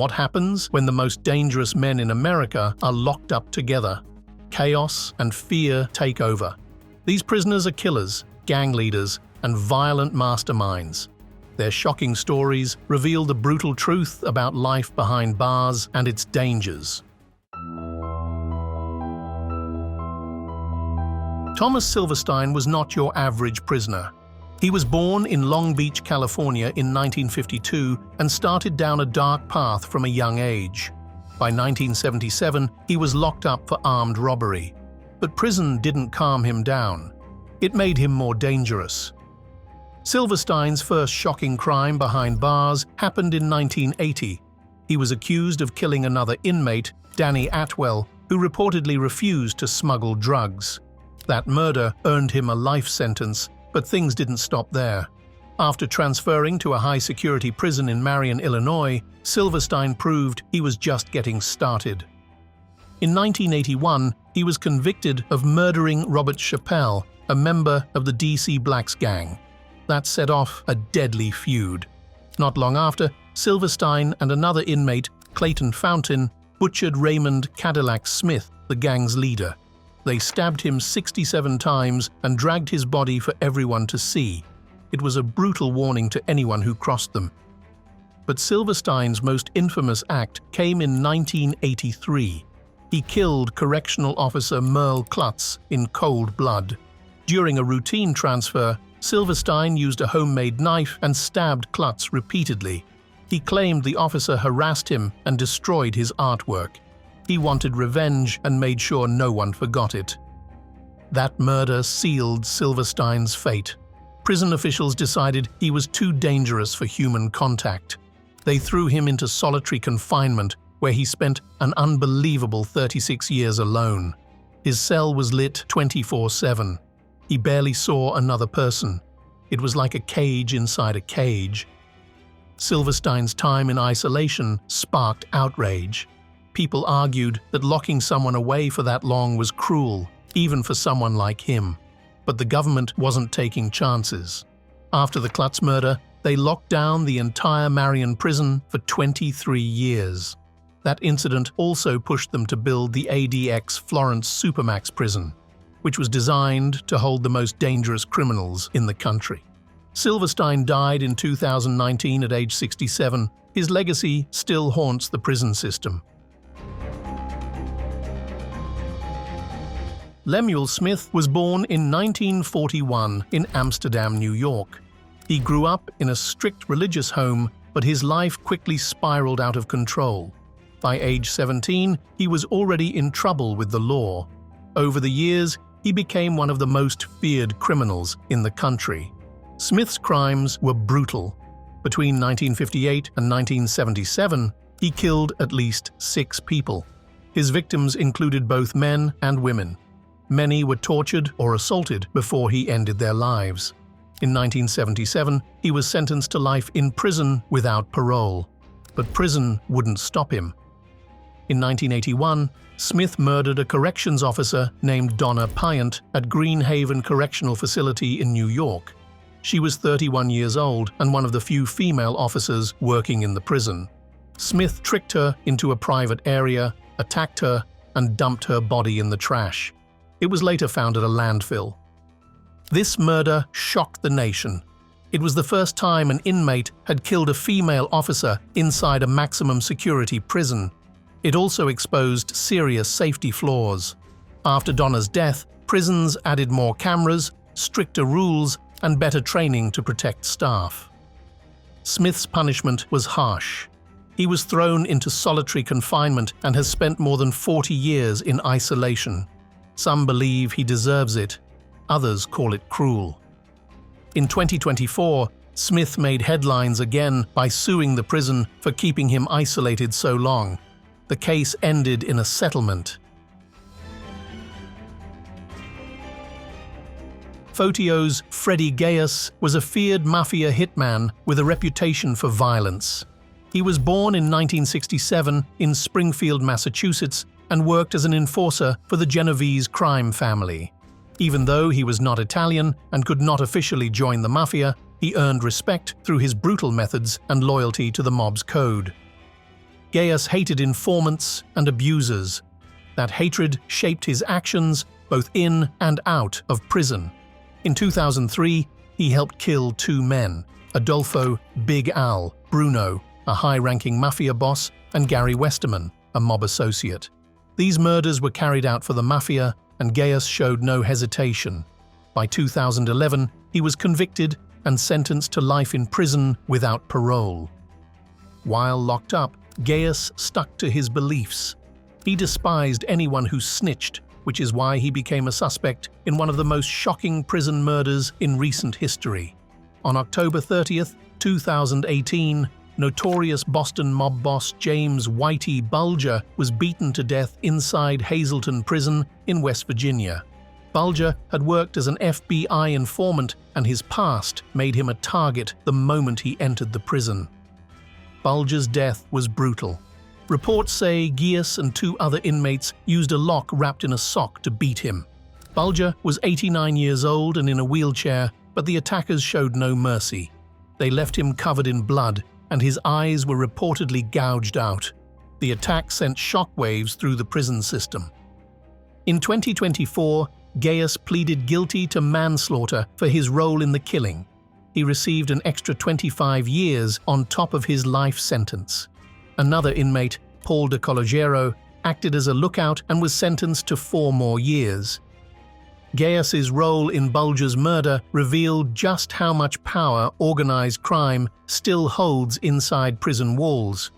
What happens when the most dangerous men in America are locked up together? Chaos and fear take over. These prisoners are killers, gang leaders, and violent masterminds. Their shocking stories reveal the brutal truth about life behind bars and its dangers. Thomas Silverstein was not your average prisoner. He was born in Long Beach, California in 1952 and started down a dark path from a young age. By 1977, he was locked up for armed robbery. But prison didn't calm him down. It made him more dangerous. Silverstein's first shocking crime behind bars happened in 1980. He was accused of killing another inmate, Danny Atwell, who reportedly refused to smuggle drugs. That murder earned him a life sentence, but things didn't stop there. After transferring to a high-security prison in Marion, Illinois, Silverstein proved he was just getting started. In 1981, he was convicted of murdering Robert Chappelle, a member of the DC Blacks gang. That set off a deadly feud. Not long after, Silverstein and another inmate, Clayton Fountain, butchered Raymond Cadillac Smith, the gang's leader. They stabbed him 67 times and dragged his body for everyone to see. It was a brutal warning to anyone who crossed them. But Silverstein's most infamous act came in 1983. He killed correctional officer Merle Klutz in cold blood. During a routine transfer, Silverstein used a homemade knife and stabbed Klutz repeatedly. He claimed the officer harassed him and destroyed his artwork. He wanted revenge and made sure no one forgot it. That murder sealed Silverstein's fate. Prison officials decided he was too dangerous for human contact. They threw him into solitary confinement, where he spent an unbelievable 36 years alone. His cell was lit 24/7. He barely saw another person. It was like a cage inside a cage. Silverstein's time in isolation sparked outrage. People argued that locking someone away for that long was cruel, even for someone like him. But the government wasn't taking chances. After the Klutz murder, they locked down the entire Marion prison for 23 years. That incident also pushed them to build the ADX Florence Supermax prison, which was designed to hold the most dangerous criminals in the country. Silverstein died in 2019 at age 67. His legacy still haunts the prison system. Lemuel Smith was born in 1941 in Amsterdam, New York. He grew up in a strict religious home, but his life quickly spiraled out of control. By age 17, he was already in trouble with the law. Over the years, he became one of the most feared criminals in the country. Smith's crimes were brutal. Between 1958 and 1977, he killed at least 6 people. His victims included both men and women. Many were tortured or assaulted before he ended their lives. In 1977, he was sentenced to life in prison without parole. But prison wouldn't stop him. In 1981, Smith murdered a corrections officer named Donna Pyant at Green Haven Correctional Facility in New York. She was 31 years old and one of the few female officers working in the prison. Smith tricked her into a private area, attacked her, and dumped her body in the trash. It was later found at a landfill. This murder shocked the nation. It was the first time an inmate had killed a female officer inside a maximum security prison. It also exposed serious safety flaws. After Donna's death, prisons added more cameras, stricter rules, and better training to protect staff. Smith's punishment was harsh. He was thrown into solitary confinement and has spent more than 40 years in isolation. Some believe he deserves it. Others call it cruel. In 2024, Smith made headlines again by suing the prison for keeping him isolated so long. The case ended in a settlement. Fotio's Freddy Gaus was a feared mafia hitman with a reputation for violence. He was born in 1967 in Springfield, Massachusetts, and worked as an enforcer for the Genovese crime family. Even though he was not Italian and could not officially join the mafia, he earned respect through his brutal methods and loyalty to the mob's code. Gaus hated informants and abusers. That hatred shaped his actions both in and out of prison. In 2003, he helped kill 2 men, Adolfo Big Al Bruno, a high-ranking mafia boss, and Gary Westerman, a mob associate. These murders were carried out for the mafia, and Gaus showed no hesitation. By 2011, he was convicted and sentenced to life in prison without parole. While locked up, Gaus stuck to his beliefs. He despised anyone who snitched, which is why he became a suspect in one of the most shocking prison murders in recent history. On October 30th, 2018, notorious Boston mob boss James "Whitey" Bulger was beaten to death inside Hazleton Prison in West Virginia. Bulger had worked as an FBI informant, and his past made him a target the moment he entered the prison. Bulger's death was brutal. Reports say Gaus and 2 other inmates used a lock wrapped in a sock to beat him. Bulger was 89 years old and in a wheelchair, but the attackers showed no mercy. They left him covered in blood, and his eyes were reportedly gouged out. The attack sent shockwaves through the prison system. In 2024, Gaus pleaded guilty to manslaughter for his role in the killing. He received an extra 25 years on top of his life sentence. Another inmate, Paul de Cologero, acted as a lookout and was sentenced to 4 more years. Gaus's role in Bulger's murder revealed just how much power organized crime still holds inside prison walls.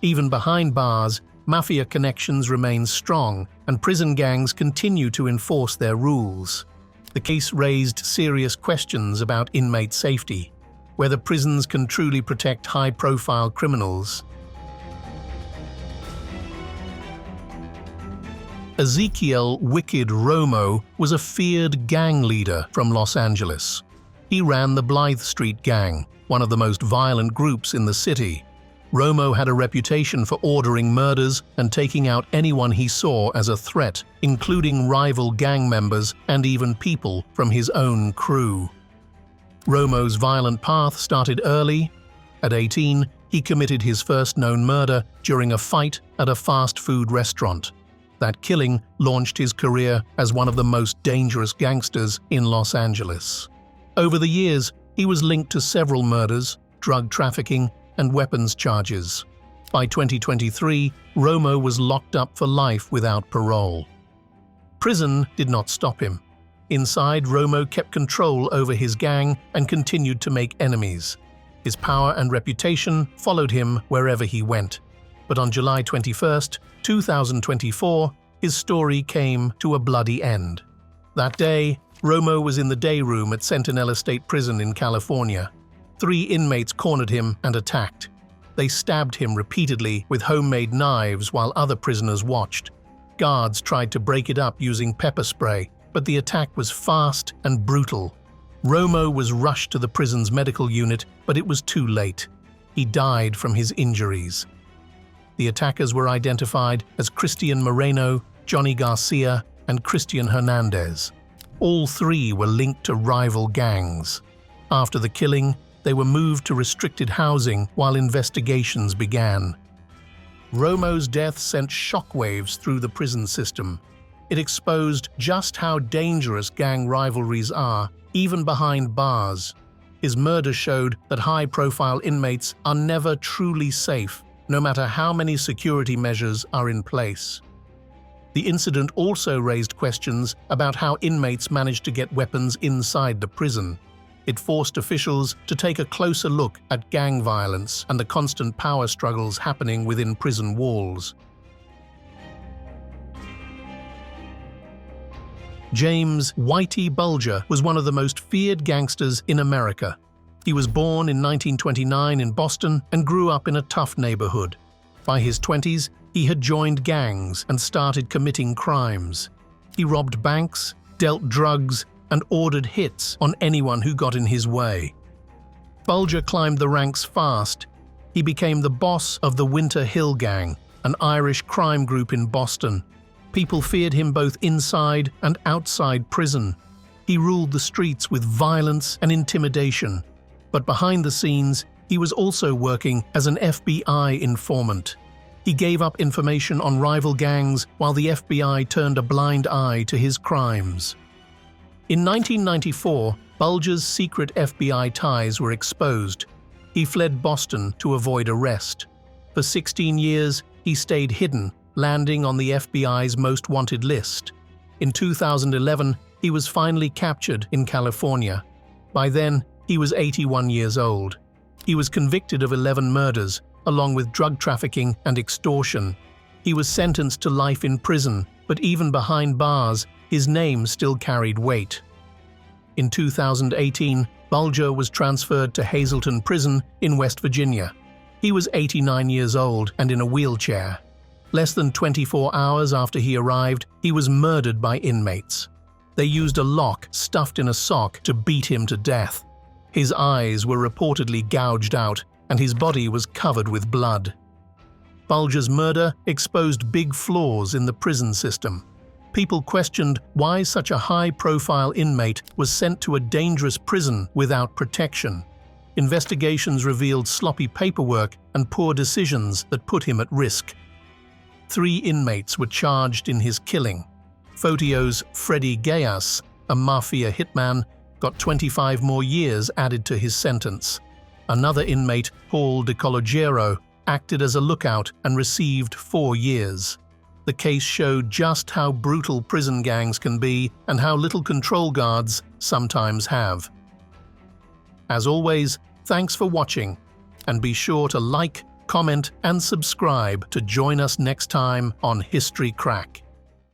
Even behind bars, mafia connections remain strong, and prison gangs continue to enforce their rules. The case raised serious questions about inmate safety, whether prisons can truly protect high-profile criminals. Ezekiel Wicked Romo was a feared gang leader from Los Angeles. He ran the Blythe Street Gang, one of the most violent groups in the city. Romo had a reputation for ordering murders and taking out anyone he saw as a threat, including rival gang members and even people from his own crew. Romo's violent path started early. At 18, he committed his first known murder during a fight at a fast food restaurant. That killing launched his career as one of the most dangerous gangsters in Los Angeles. Over the years, he was linked to several murders, drug trafficking, and weapons charges. By 2023, Romo was locked up for life without parole. Prison did not stop him. Inside, Romo kept control over his gang and continued to make enemies. His power and reputation followed him wherever he went. But on July 21, 2024, his story came to a bloody end. That day, Romo was in the day room at Sentinel State Prison in California. 3 inmates cornered him and attacked. They stabbed him repeatedly with homemade knives while other prisoners watched. Guards tried to break it up using pepper spray, but the attack was fast and brutal. Romo was rushed to the prison's medical unit, but it was too late. He died from his injuries. The attackers were identified as Christian Moreno, Johnny Garcia, and Christian Hernandez. All 3 were linked to rival gangs. After the killing, they were moved to restricted housing while investigations began. Romo's death sent shockwaves through the prison system. It exposed just how dangerous gang rivalries are, even behind bars. His murder showed that high-profile inmates are never truly safe, no matter how many security measures are in place. The incident also raised questions about how inmates managed to get weapons inside the prison. It forced officials to take a closer look at gang violence and the constant power struggles happening within prison walls. James "Whitey" Bulger was one of the most feared gangsters in America. He was born in 1929 in Boston and grew up in a tough neighborhood. By his 20s, he had joined gangs and started committing crimes. He robbed banks, dealt drugs, and ordered hits on anyone who got in his way. Bulger climbed the ranks fast. He became the boss of the Winter Hill Gang, an Irish crime group in Boston. People feared him both inside and outside prison. He ruled the streets with violence and intimidation. But behind the scenes, he was also working as an FBI informant. He gave up information on rival gangs while the FBI turned a blind eye to his crimes. In 1994, Bulger's secret FBI ties were exposed. He fled Boston to avoid arrest. For 16 years, he stayed hidden, landing on the FBI's most wanted list. In 2011, he was finally captured in California. By then, he was 81 years old. He was convicted of 11 murders, along with drug trafficking and extortion. He was sentenced to life in prison, but even behind bars, his name still carried weight. In 2018, Bulger was transferred to Hazleton Prison in West Virginia. He was 89 years old and in a wheelchair. Less than 24 hours after he arrived, he was murdered by inmates. They used a lock stuffed in a sock to beat him to death. His eyes were reportedly gouged out, and his body was covered with blood. Bulger's murder exposed big flaws in the prison system. People questioned why such a high-profile inmate was sent to a dangerous prison without protection. Investigations revealed sloppy paperwork and poor decisions that put him at risk. 3 inmates were charged in his killing. Fotio's Freddy Gaus, a mafia hitman, got 25 more years added to his sentence. Another inmate, Paul DeCollegiero, acted as a lookout and received 4 years. The case showed just how brutal prison gangs can be and how little control guards sometimes have. As always, thanks for watching, and be sure to like, comment, and subscribe to join us next time on History Crack.